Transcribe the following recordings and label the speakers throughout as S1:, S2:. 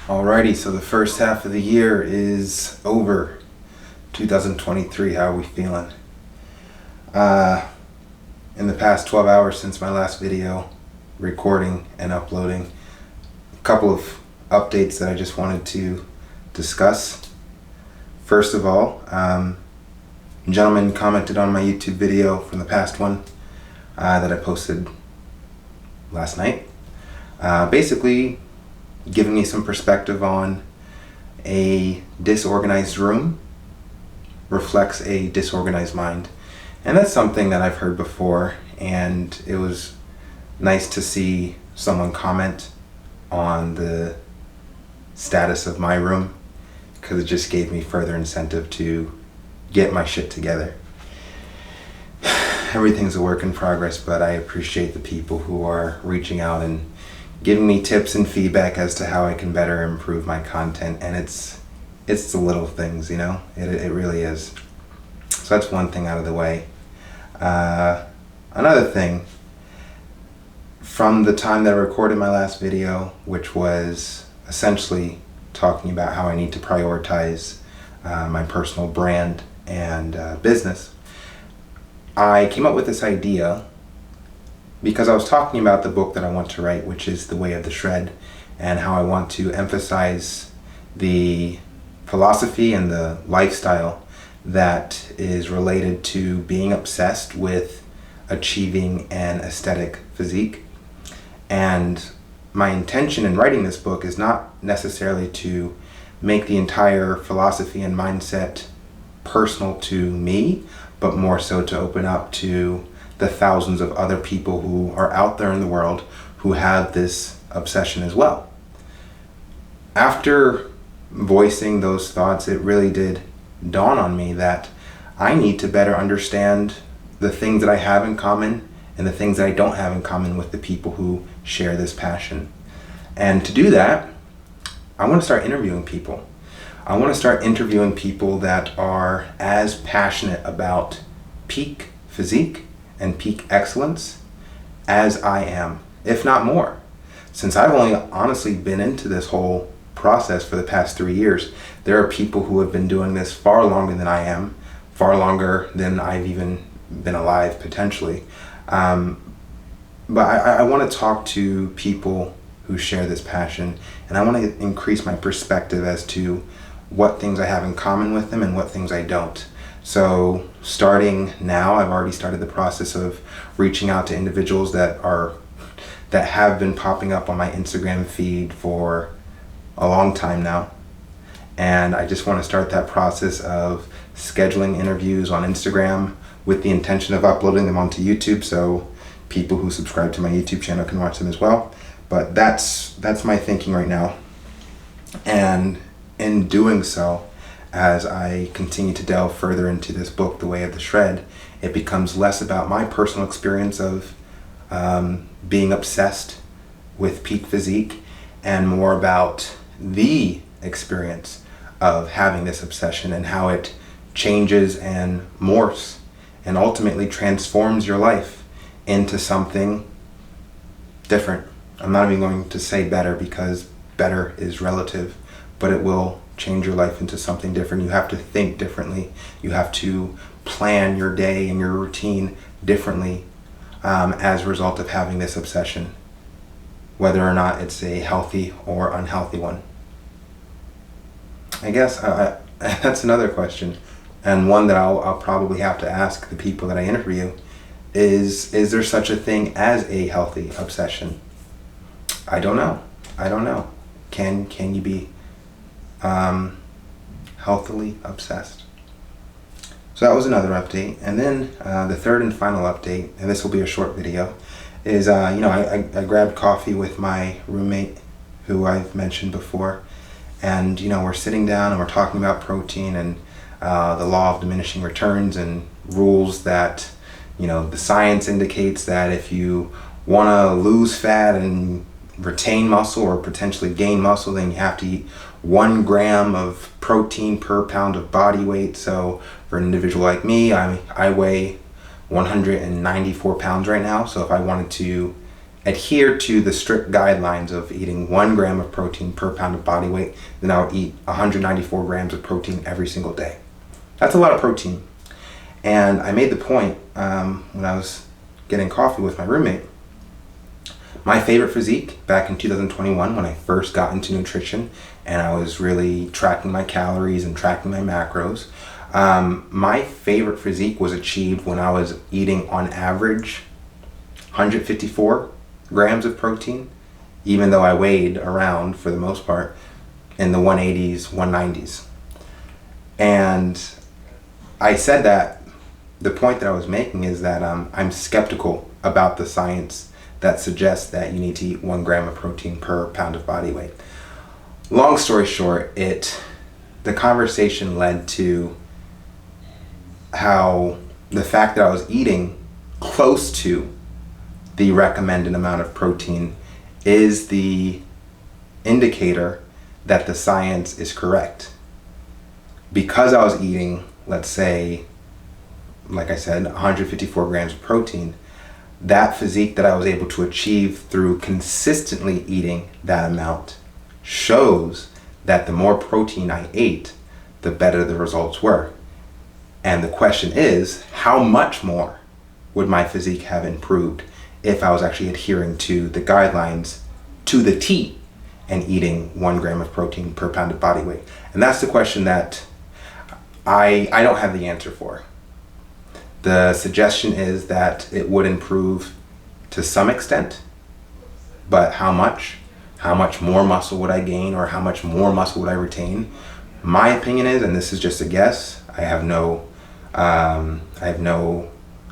S1: Alrighty, so the first half of the year is over. 2023, how are we feeling? In the past 12 hours since my last video, recording and uploading, a couple of updates that I just wanted to discuss. First of all, a gentleman commented on my YouTube video from the past one that I posted last night. Basically, giving me some perspective on a disorganized room reflects a disorganized mind. And that's something that I've heard before, and it was nice to see someone comment on the status of my room, because it just gave me further incentive to get my shit together. Everything's a work in progress, but I appreciate the people who are reaching out and giving me tips and feedback as to how I can better improve my content. And it's the little things, you know, it really is. So that's one thing out of the way. Another thing, from the time that I recorded my last video, which was essentially talking about how I need to prioritize my personal brand and business, I came up with this idea because I was talking about the book that I want to write, which is The Way of the Shred, and how I want to emphasize the philosophy and the lifestyle that is related to being obsessed with achieving an aesthetic physique. And my intention in writing this book is not necessarily to make the entire philosophy and mindset personal to me, but more so to open up to the thousands of other people who are out there in the world who have this obsession as well. After voicing those thoughts, it really did dawn on me that I need to better understand the things that I have in common and the things that I don't have in common with the people who share this passion. And to do that, I want to start interviewing people. I want to start interviewing people that are as passionate about peak physique and peak excellence as I am, if not more. Since I've only honestly been into this whole process for the past 3 years, there are people who have been doing this far longer than I am, far longer than I've even been alive potentially. But I want to talk to people who share this passion, and I want to increase my perspective as to what things I have in common with them and what things I don't. So starting now, I've already started the process of reaching out to individuals that have been popping up on my Instagram feed for a long time now. And I just want to start that process of scheduling interviews on Instagram with the intention of uploading them onto YouTube, so people who subscribe to my YouTube channel can watch them as well. But that's my thinking right now. And in doing so, as I continue to delve further into this book, The Way of the Shred, it becomes less about my personal experience of being obsessed with peak physique and more about the experience of having this obsession and how it changes and morphs and ultimately transforms your life into something different. I'm not even going to say better, because better is relative, but it will change your life into something different. You have to think differently. You have to plan your day and your routine differently as a result of having this obsession, whether or not it's a healthy or unhealthy one. I guess that's another question, and one that I'll probably have to ask the people that I interview is there such a thing as a healthy obsession? I don't know. Can you be healthily obsessed? So that was another update. And then the third and final update, and this will be a short video, is I grabbed coffee with my roommate, who I've mentioned before, and we're sitting down and we're talking about protein and the law of diminishing returns and rules that the science indicates that if you want to lose fat and retain muscle or potentially gain muscle, then you have to eat 1 gram of protein per pound of body weight. So for an individual like me, I weigh 194 pounds right now. So if I wanted to adhere to the strict guidelines of eating 1 gram of protein per pound of body weight, then I would eat 194 grams of protein every single day. That's a lot of protein. And I made the point when I was getting coffee with my roommate, my favorite physique back in 2021 when I first got into nutrition and I was really tracking my calories and tracking my macros, my favorite physique was achieved when I was eating on average 154 grams of protein, even though I weighed around, for the most part, in the 180s, 190s. And I said that the point that I was making is that I'm skeptical about the science that suggests that you need to eat 1 gram of protein per pound of body weight. Long story short, the conversation led to how the fact that I was eating close to the recommended amount of protein is the indicator that the science is correct. Because I was eating, let's say, like I said, 154 grams of protein, that physique that I was able to achieve through consistently eating that amount shows that the more protein I ate, the better the results were. And the question is, how much more would my physique have improved if I was actually adhering to the guidelines to the T and eating 1 gram of protein per pound of body weight? And that's the question that I don't have the answer for. The suggestion is that it would improve to some extent, but how much? How much more muscle would I gain, or how much more muscle would I retain? My opinion is, and this is just a guess, I have no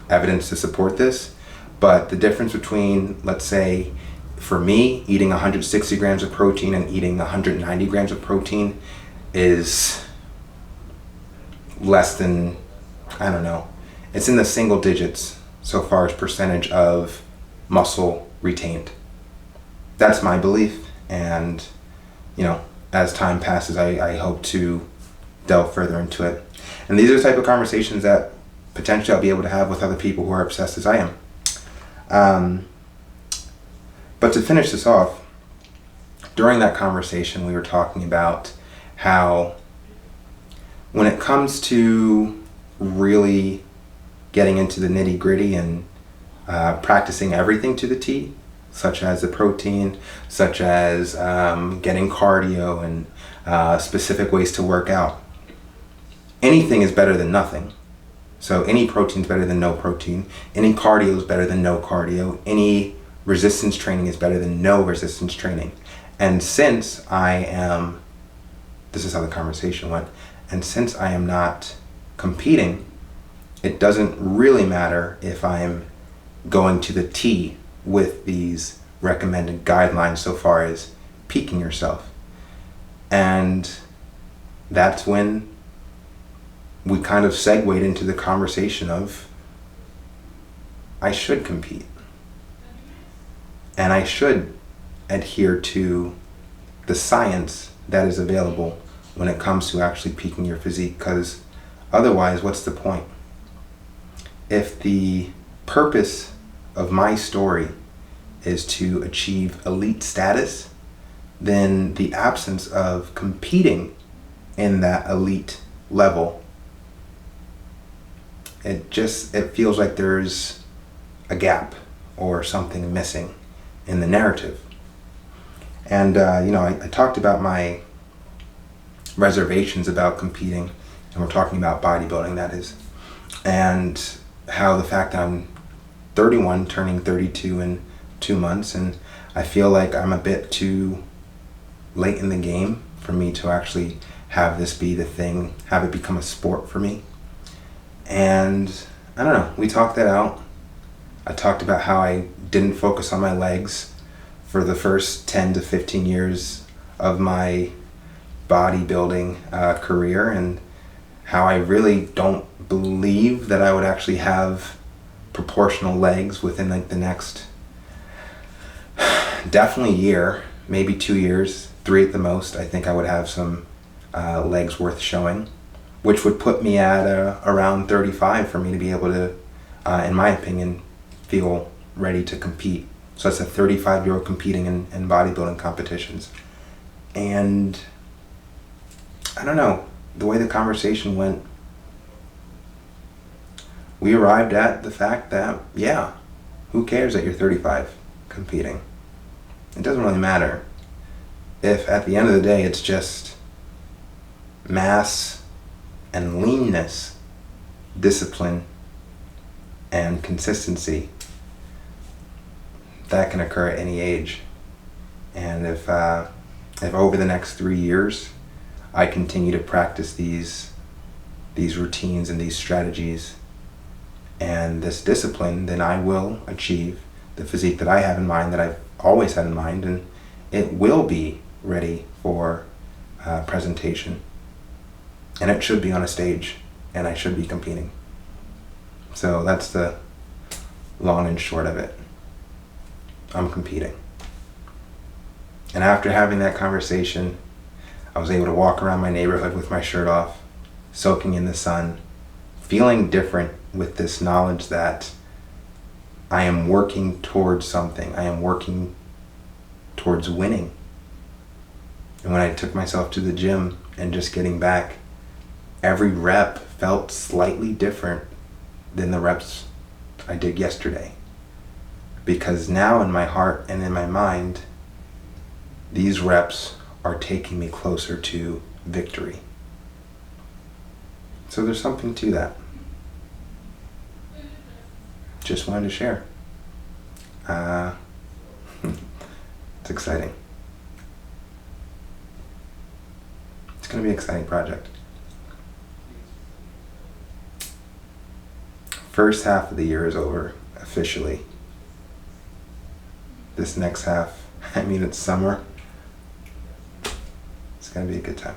S1: evidence to support this, but the difference between, let's say, for me, eating 160 grams of protein and eating 190 grams of protein is less than, I don't know, it's in the single digits so far as percentage of muscle retained. That's my belief, and as time passes, I hope to delve further into it. And these are the type of conversations that potentially I'll be able to have with other people who are obsessed as I am. But to finish this off, during that conversation we were talking about how when it comes to really getting into the nitty-gritty and practicing everything to the T, such as the protein, such as getting cardio and specific ways to work out, anything is better than nothing. So any protein is better than no protein. Any cardio is better than no cardio. Any resistance training is better than no resistance training. And since this is how the conversation went, and since I am not competing, it doesn't really matter if I'm going to the T with these recommended guidelines so far as peaking yourself. And that's when we kind of segued into the conversation of I should compete. And I should adhere to the science that is available when it comes to actually peaking your physique, because otherwise, what's the point? If the purpose of my story is to achieve elite status, then the absence of competing in that elite level, it feels like there's a gap or something missing in the narrative. And I talked about my reservations about competing, and we're talking about bodybuilding, that is, and how the fact that I'm 31, turning 32 in 2 months, and I feel like I'm a bit too late in the game for me to actually have this be the thing, have it become a sport for me. And I don't know, we talked that out. I talked about how I didn't focus on my legs for the first 10 to 15 years of my bodybuilding career, and how I really don't believe that I would actually have proportional legs within like the next definitely year, maybe 2 years, 3 at the most. I think I would have some legs worth showing, which would put me at around 35 for me to be able to, in my opinion, feel ready to compete. So that's a 35-year-old competing in bodybuilding competitions. And I don't know, the way the conversation went, we arrived at the fact that, yeah, who cares that you're 35 competing? It doesn't really matter. If at the end of the day it's just mass and leanness, discipline and consistency, that can occur at any age. And if over the next 3 years I continue to practice these routines and these strategies and this discipline, then I will achieve the physique that I have in mind, that I've always had in mind, and it will be ready for presentation. And it should be on a stage, and I should be competing. So that's the long and short of it. I'm competing. And after having that conversation, I was able to walk around my neighborhood with my shirt off, soaking in the sun, feeling different with this knowledge that I am working towards something. I am working towards winning. And when I took myself to the gym and just getting back, every rep felt slightly different than the reps I did yesterday. Because now in my heart and in my mind, these reps are taking me closer to victory. So there's something to that. Just wanted to share. It's exciting. It's going to be an exciting project. First half of the year is over, officially. This next half, it's summer. It's going to be a good time.